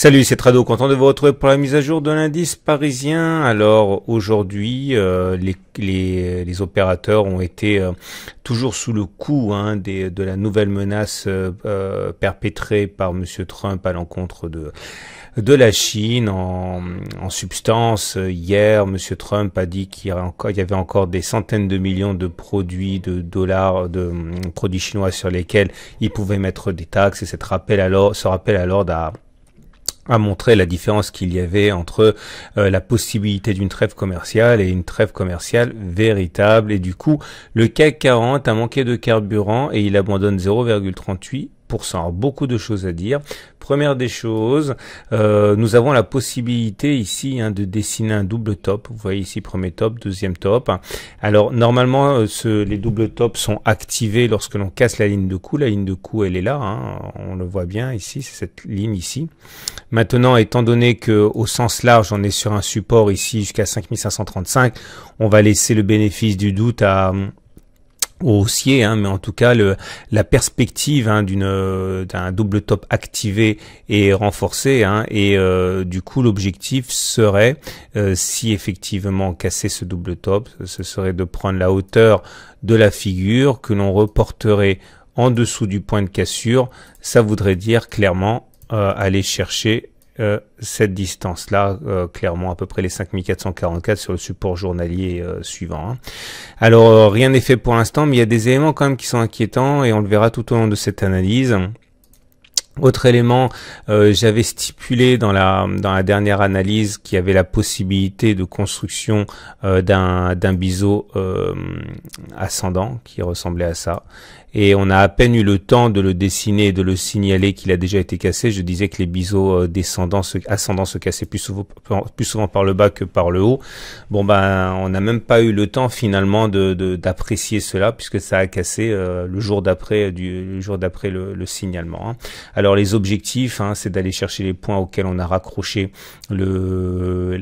Salut, c'est Trado, content de vous retrouver pour la mise à jour de l'indice parisien. Alors aujourd'hui, les opérateurs ont été toujours sous le coup de la nouvelle menace perpétrée par Monsieur Trump à l'encontre de la Chine. En substance, hier, Monsieur Trump a dit qu'il y avait encore des centaines de millions de produits, de dollars, de produits chinois sur lesquels il pouvait mettre des taxes. Et ce rappel à l'ordre a montré la différence qu'il y avait entre la possibilité d'une trêve commerciale et une trêve commerciale véritable. Et du coup, le CAC 40 a manqué de carburant et il abandonne 0,38%. Alors, beaucoup de choses à dire. Première des choses, nous avons la possibilité ici de dessiner un double top. Vous voyez ici premier top, deuxième top. Alors normalement, les doubles tops sont activés lorsque l'on casse la ligne de coup. La ligne de coup, elle est là, on le voit bien ici, c'est cette ligne ici. Maintenant, étant donné que au sens large, on est sur un support ici jusqu'à 5535, on va laisser le bénéfice du doute au haussier, mais en tout cas la perspective d'un double top activé et renforcé, et du coup l'objectif serait, si effectivement on cassait ce double top, ce serait de prendre la hauteur de la figure que l'on reporterait en dessous du point de cassure. Ça voudrait dire clairement aller chercher cette distance-là, clairement à peu près les 5444 sur le support journalier suivant. Alors rien n'est fait pour l'instant, mais il y a des éléments quand même qui sont inquiétants et on le verra tout au long de cette analyse. Autre élément, j'avais stipulé dans la dernière analyse qu'il y avait la possibilité de construction d'un biseau ascendant qui ressemblait à ça. Et on a à peine eu le temps de le dessiner et de le signaler qu'il a déjà été cassé. Je disais que les biseaux ascendants se cassaient plus souvent par le bas que par le haut. Bon on n'a même pas eu le temps finalement d'apprécier cela puisque ça a cassé le jour d'après le signalement. Alors les objectifs, c'est d'aller chercher les points auxquels on a raccroché le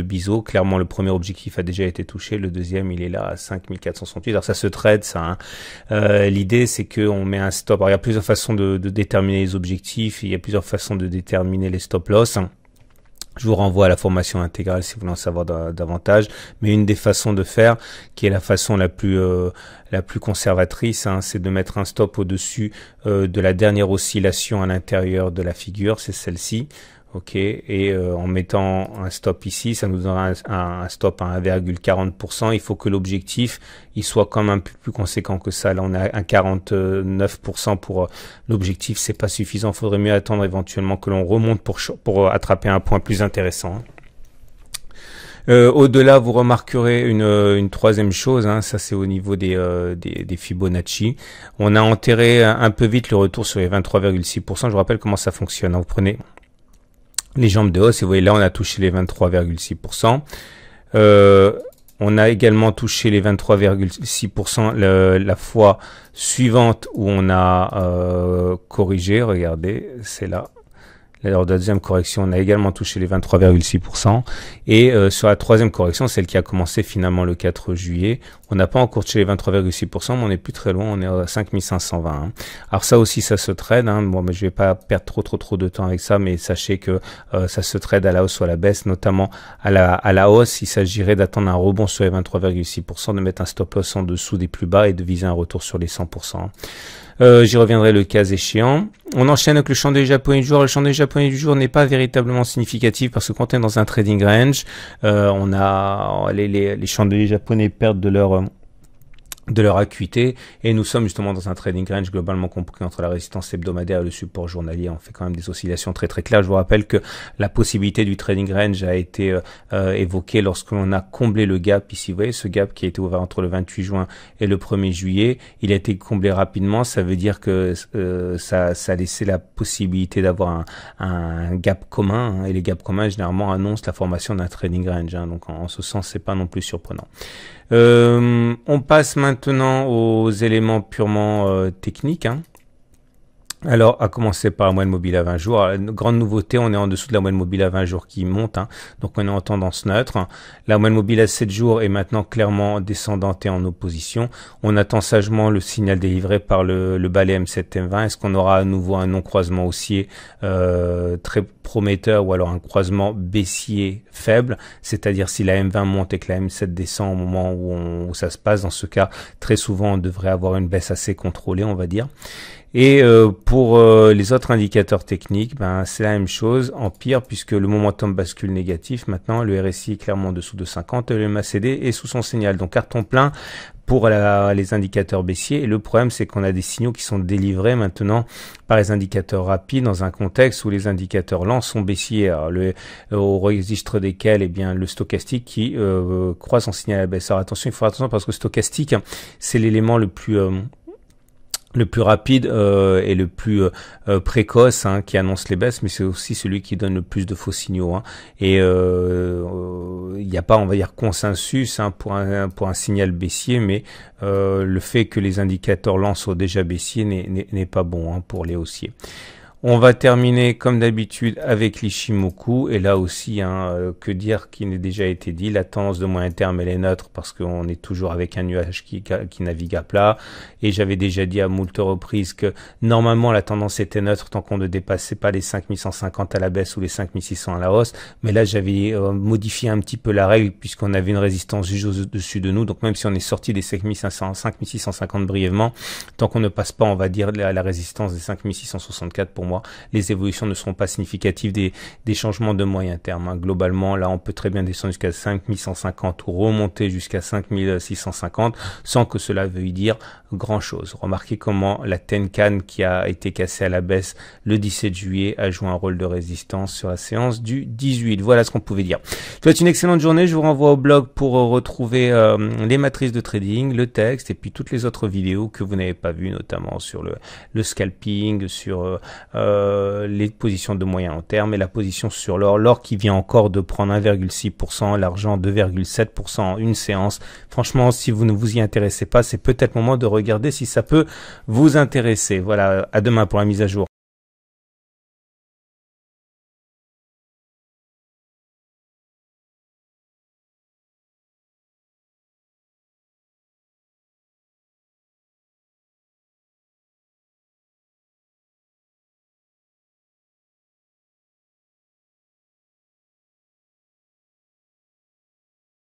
biseau. Clairement, le premier objectif a déjà été touché. Le deuxième, il est là à 5468. Alors ça se trade, ça. L'idée, c'est qu'on met un stop. Alors il y a plusieurs façons de déterminer les objectifs. Il y a plusieurs façons de déterminer les stop loss. Je vous renvoie à la formation intégrale si vous voulez en savoir davantage. Mais une des façons de faire, qui est la façon la plus conservatrice, c'est de mettre un stop au-dessus de la dernière oscillation à l'intérieur de la figure. C'est celle-ci. Ok, et en mettant un stop ici, ça nous donnera un stop à 1,40%. Il faut que l'objectif il soit quand même un peu plus conséquent que ça. Là, on a un 49% pour l'objectif, c'est pas suffisant. Il faudrait mieux attendre éventuellement que l'on remonte pour attraper un point plus intéressant. Au-delà, vous remarquerez une troisième chose, ça c'est au niveau des Fibonacci. On a enterré un peu vite le retour sur les 23,6%. Je vous rappelle comment ça fonctionne. Vous prenez les jambes de hausse et vous voyez là on a touché les 23,6%. On a également touché les 23,6% la fois suivante où on a corrigé. Regardez, c'est là. Lors de la deuxième correction, on a également touché les 23,6%. Et sur la troisième correction, celle qui a commencé finalement le 4 juillet, on n'a pas encore touché les 23,6%, mais on est plus très loin, on est à 5520. Alors ça aussi, ça se trade. Bon, mais je vais pas perdre trop de temps avec ça, mais sachez que ça se trade à la hausse ou à la baisse, notamment à la hausse. Il s'agirait d'attendre un rebond sur les 23,6%, de mettre un stop loss en dessous des plus bas et de viser un retour sur les 100%. J'y reviendrai le cas échéant. On enchaîne avec le chandelier japonais du jour. Le chandelier japonais du jour n'est pas véritablement significatif parce que quand on est dans un trading range, on a les chandeliers japonais perdent de leur acuité et nous sommes justement dans un trading range globalement compris entre la résistance hebdomadaire et le support journalier. On fait quand même des oscillations très claires. Je vous rappelle que la possibilité du trading range a été évoquée lorsque l'on a comblé le gap ici. Vous voyez ce gap qui a été ouvert entre le 28 juin et le 1er juillet. Il a été comblé rapidement. Ça veut dire que ça laissait la possibilité d'avoir un gap commun et les gaps communs généralement annoncent la formation d'un trading range. Donc en ce sens, c'est pas non plus surprenant. On passe maintenant aux éléments purement techniques. Alors, à commencer par la moyenne mobile à 20 jours. Alors, une grande nouveauté, on est en dessous de la moyenne mobile à 20 jours qui monte. Donc, on est en tendance neutre. La moyenne mobile à 7 jours est maintenant clairement descendante et en opposition. On attend sagement le signal délivré par le balai M7 M20. Est-ce qu'on aura à nouveau un non-croisement haussier très prometteur ou alors un croisement baissier faible, c'est-à-dire si la M20 monte et que la M7 descend au moment où ça se passe. Dans ce cas, très souvent, on devrait avoir une baisse assez contrôlée, on va dire. Et pour les autres indicateurs techniques, ben, c'est la même chose, en pire, puisque le momentum bascule négatif. Maintenant, le RSI est clairement en dessous de 50 et le MACD est sous son signal. Donc carton plein pour les indicateurs baissiers. Et le problème, c'est qu'on a des signaux qui sont délivrés maintenant par les indicateurs rapides dans un contexte où les indicateurs lents sont baissiers. Alors, au registre desquels, eh bien, le stochastique qui croise en signal à la baisse. Alors attention, il faut faire attention parce que le stochastique, c'est l'élément le plus rapide et le plus précoce qui annonce les baisses, mais c'est aussi celui qui donne le plus de faux signaux. Et il n'y a pas, on va dire, consensus pour un signal baissier, mais le fait que les indicateurs lents soient déjà baissiers n'est pas bon pour les haussiers. On va terminer comme d'habitude avec l'Ichimoku, et là aussi, que dire qui n'a déjà été dit, la tendance de moyen terme elle est neutre parce qu'on est toujours avec un nuage qui navigue à plat, et j'avais déjà dit à moult reprises que normalement la tendance était neutre tant qu'on ne dépassait pas les 5150 à la baisse ou les 5600 à la hausse, mais là j'avais modifié un petit peu la règle puisqu'on avait une résistance juste au-dessus de nous, donc même si on est sorti des 5650 brièvement, tant qu'on ne passe pas, on va dire, la résistance des 5664, pour moi, les évolutions ne seront pas significatives des changements de moyen terme. Globalement, là, on peut très bien descendre jusqu'à 5150 ou remonter jusqu'à 5650 sans que cela veuille dire grand-chose. Remarquez comment la Tenkan qui a été cassée à la baisse le 17 juillet a joué un rôle de résistance sur la séance du 18. Voilà ce qu'on pouvait dire. Je vous souhaite une excellente journée. Je vous renvoie au blog pour retrouver les matrices de trading, le texte et puis toutes les autres vidéos que vous n'avez pas vues, notamment sur le scalping, sur les positions de moyen long terme et la position sur l'or. L'or qui vient encore de prendre 1,6%, l'argent 2,7% en une séance. Franchement, si vous ne vous y intéressez pas, c'est peut-être le moment de regarder si ça peut vous intéresser. Voilà, à demain pour la mise à jour.